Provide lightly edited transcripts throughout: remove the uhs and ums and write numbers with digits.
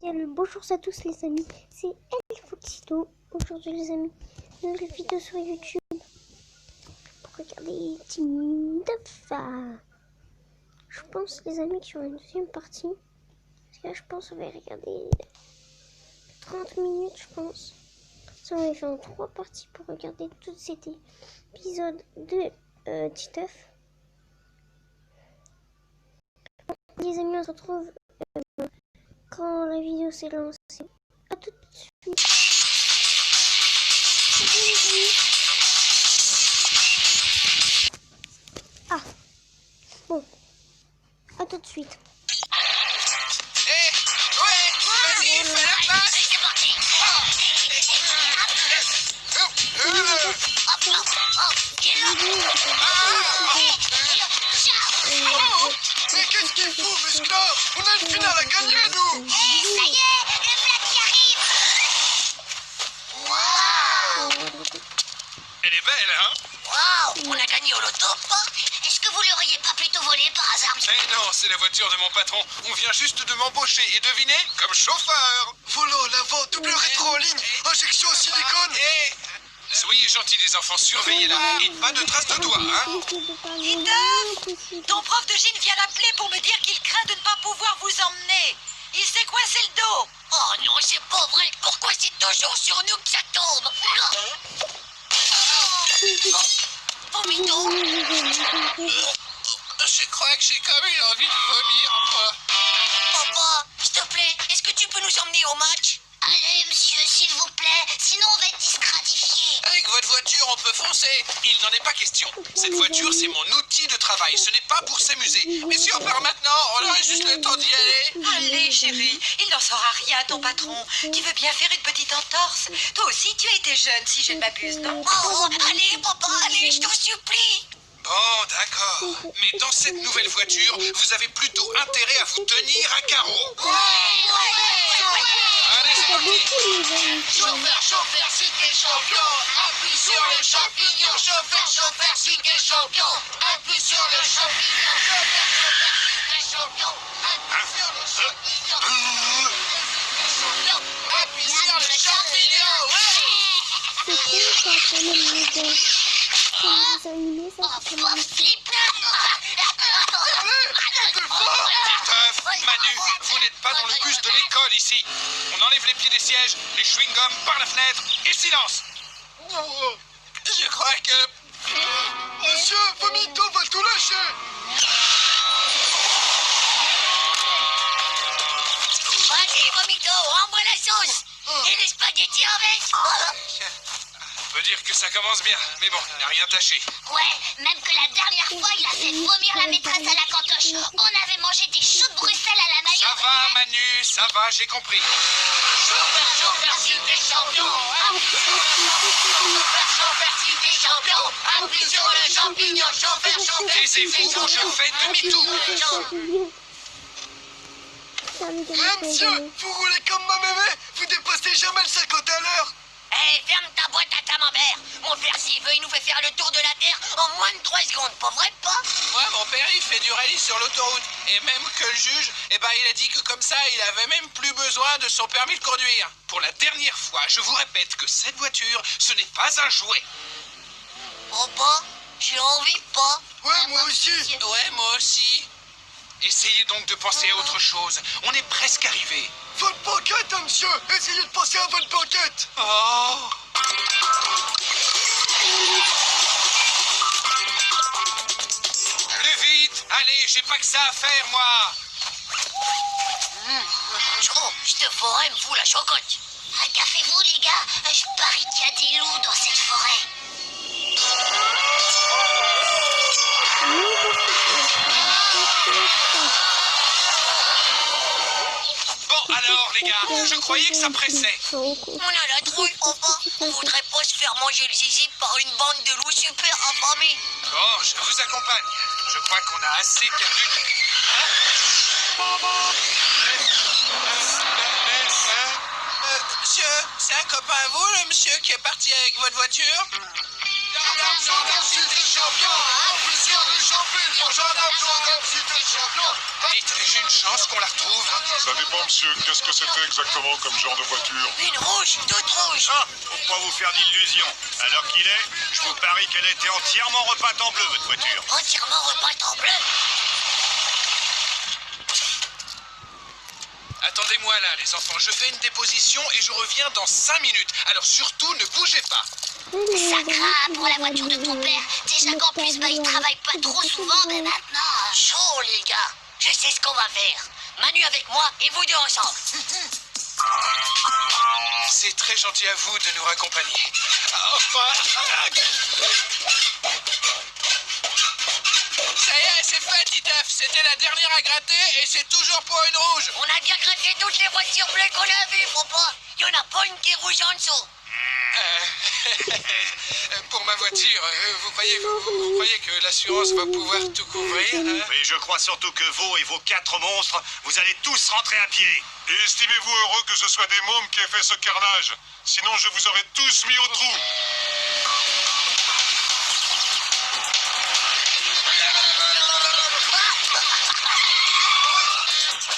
Bonjour à tous les amis, c'est Elfoxito. Aujourd'hui les amis, nouvelle vidéo sur YouTube pour regarder Team Dafa. Je pense les amis qu'il y aura une deuxième partie. Parce que là je pense qu'on va regarder 30 minutes je pense. Ça on va faire en 3 parties pour regarder tout cet épisode de Titeuf. Les amis on se retrouve quand la vidéo s'est lancée. A tout de suite. Ah, bon, à tout de suite. Eh, ouais, vas-y, fais la place. C'est parti. Mais qu'est-ce qu'il fout, Musclor? On a une finale à gagner, nous. Ça y est, le plat qui arrive. Waouh. Elle est belle, hein? Waouh, on a gagné au loto. Est-ce que vous l'auriez pas plutôt volé par hasard? Eh non, c'est la voiture de mon patron. On vient juste de m'embaucher et devinez, comme chauffeur. Volant, l'avant, double rétro en ligne, injection au silicone. Soyez gentils les enfants, surveillez-la. Et pas de traces de doigts, hein? Titeuf, ton prof de gym vient d'appeler pour me dire qu'il craint de ne pas pouvoir vous emmener. Il s'est coincé le dos. Oh non, c'est pas vrai. Pourquoi c'est toujours sur nous que ça tombe? Vomito. Je crois que j'ai quand même envie de vomir, moi. Papa, s'il te plaît, est-ce que tu peux nous emmener au match? Allez, monsieur, s'il vous plaît, sinon on va être disqualifié. Avec votre voiture, on peut foncer. Il n'en est pas question. Cette voiture, c'est mon outil de travail. Ce n'est pas pour s'amuser. Mais si on part maintenant, on aurait juste le temps d'y aller. Allez, chérie, il n'en saura rien, ton patron. Tu veux bien faire une petite entorse? Toi aussi, tu as été jeune, si je ne m'abuse, non? Oh, allez, papa, allez, je te supplie. Bon, d'accord. Mais dans cette nouvelle voiture, vous avez plutôt intérêt à vous tenir à carreau. Allez, c'est parti. Chauffeur, si t'es champion, appuie sur le champignon. Chauffeur, si t'es champion, appuie sur le champignon. Chauffeur, si t'es champion, appuie sur le champignon. Appuie sur le champignon. Teuf, Manu, vous n'êtes pas dans le bus de l'école ici. On enlève les pieds des sièges, les chewing-gums par la fenêtre et silence. Je crois que... Monsieur, Vomito va tout lâcher. Vas-y, Vomito, envoie la sauce. Et les spaghettis avec. On peut dire que ça commence bien, mais bon, il n'a rien tâché. Ouais, même que la dernière fois, il a fait vomir la maîtresse à la cantoche. On avait mangé des choux de Bruxelles à la maillot. Ça va, Manu, ça va, j'ai compris. Chauffeur, si t'es champion. Chauffeur, si t'es champion. Appuie sur le champignon. Chauffeur, Taisez-vous ou je fais demi-tour. Monsieur, vous roulez comme ma mémé, vous dépassez jamais le 50 à l'heure. Hé, ferme ta boîte à ta mère. Mon père, s'il veut, il nous fait faire le tour de la Terre en moins de 3 secondes. Pas vrai, pas? Ouais, mon père, il fait du rallye sur l'autoroute. Et même que le juge, il a dit que comme ça, il avait même plus besoin de son permis de conduire. Pour la dernière fois, je vous répète que cette voiture, ce n'est pas un jouet. Papa, j'ai envie pas. Ouais, moi aussi. Essayez donc de penser à autre chose. On est presque arrivé. Votre banquette, monsieur. Essayez de penser à votre banquette. Oh. Plus vite. Allez, j'ai pas que ça à faire, moi. Oh, cette forêt me fout la chocotte. Cafez-vous, les gars. Je parie qu'il y a des loups dans cette forêt. Bon, alors, les gars, je croyais que ça pressait. On a la trouille, papa. On voudrait pas se faire manger le zizi par une bande de loups super affamés. Bon, je vous accompagne. Je crois qu'on a assez perdu. Monsieur, c'est un copain à vous, le monsieur qui est parti avec votre voiture? gendarme, cité champion. Impulsion de champion. Gendarme, cité champion. Dites, j'ai une chance qu'on la retrouve. Ça dépend, monsieur. Qu'est-ce que c'était exactement comme genre de voiture? Une rouge, toute rouge. Ah, faut pas vous faire d'illusions. À l'heure qu'il est, je vous parie qu'elle a été entièrement repeinte en bleu, votre voiture. Entièrement repeinte en bleu. Attendez-moi là, les enfants. Je fais une déposition et je reviens dans 5 minutes. Alors surtout, ne bougez pas. Ça craint pour la voiture de ton père. Déjà qu'en plus, il travaille pas trop souvent, mais maintenant... Chaud, les gars. Je sais ce qu'on va faire. Manu avec moi et vous deux ensemble. C'est très gentil à vous de nous raccompagner. Ça y est, c'est fait, Titeuf. C'était la dernière à gratter et c'est toujours pas une rouge. On a bien gratté toutes les voitures bleues qu'on a vues, papa. Il y en a pas une qui est rouge en dessous. Pour ma voiture, vous croyez que l'assurance va pouvoir tout couvrir, hein? Oui, je crois surtout que vous et vos 4 monstres, vous allez tous rentrer à pied. Et estimez-vous heureux que ce soit des mômes qui aient fait ce carnage? Sinon, je vous aurais tous mis au trou.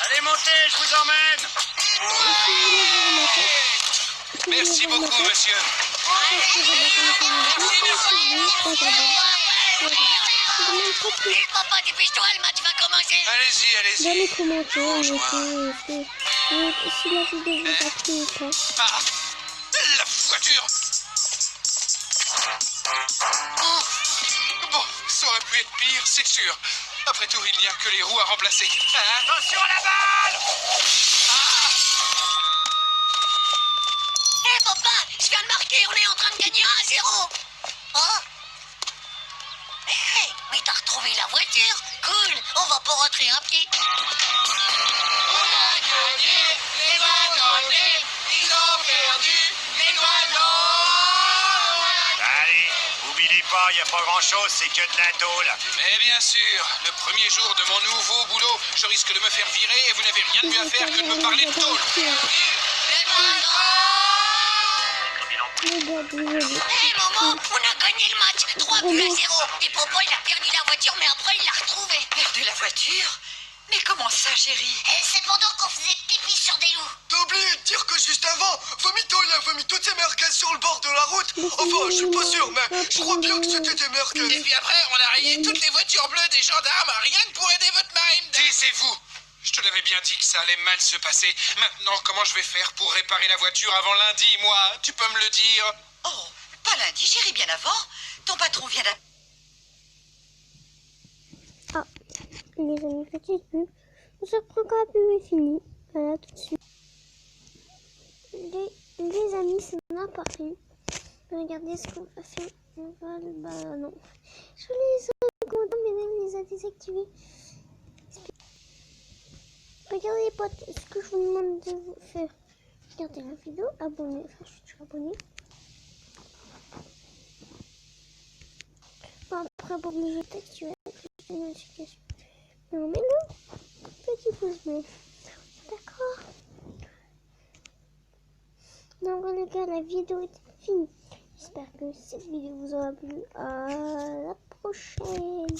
Allez, montez, je vous emmène. Merci beaucoup, monsieur. Papa, dépêche-toi, le match va commencer. Allez-y, Dans allez-y. les commentaires, si la vidéo vous a plu ou pas. Ah, la voiture. Oh, bon, ça aurait pu être pire, c'est sûr. Après tout, il n'y a que les roues à remplacer. Hein? Attention à la balle. Hé, papa, je viens de marquer, on est en train de gagner 1-0. Oh. Hé, mais t'as retrouvé la voiture. Cool, on va pas rentrer à pied. On a gagné, les wagonnets, ils ont perdu, les douaneaux. Allez, oubliez pas, y a pas grand-chose, c'est que de la tôle. Mais bien sûr, le premier jour de mon nouveau boulot, je risque de me faire virer et vous n'avez rien de mieux à faire que de me parler de tôle. Les douaneaux. Hé, maman, on a gagné le match. 3-0. Et papa, il a perdu la voiture, mais après, il l'a retrouvée. Perdu la voiture? Mais comment ça, chérie? C'est pendant qu'on faisait pipi sur des loups. T'as oublié de dire que juste avant, Vomito il a vomi toutes ses merguez sur le bord de la route. Enfin, je suis pas sûr, mais je crois bien que c'était des Et merguez. puis après, on a rayé toutes les voitures bleues des gendarmes, rien que pour aider votre marine. Taisez-vous. Je te l'avais bien dit que ça allait mal se passer. Maintenant, comment je vais faire pour réparer la voiture avant lundi, moi? Tu peux me le dire? Oh, pas lundi, chérie, bien avant. Ton patron vient d'appeler. Ah, les amis, petite pub. On se reprend quand la pub est finie. Voilà, tout de suite. Les amis, c'est bien parfait. Regardez ce qu'on va faire. On va le... Bah non. Je les ai contents, mais elle les a désactivés. Regardez les potes, ce que je vous demande de vous faire. Regardez la vidéo, abonnez, enfin je suis toujours abonné. Bon, après pour obligé d'activer les notifications. Non mais non, petit pouce bleu. D'accord. Donc les gars, la vidéo est finie. J'espère que cette vidéo vous aura plu. À la prochaine.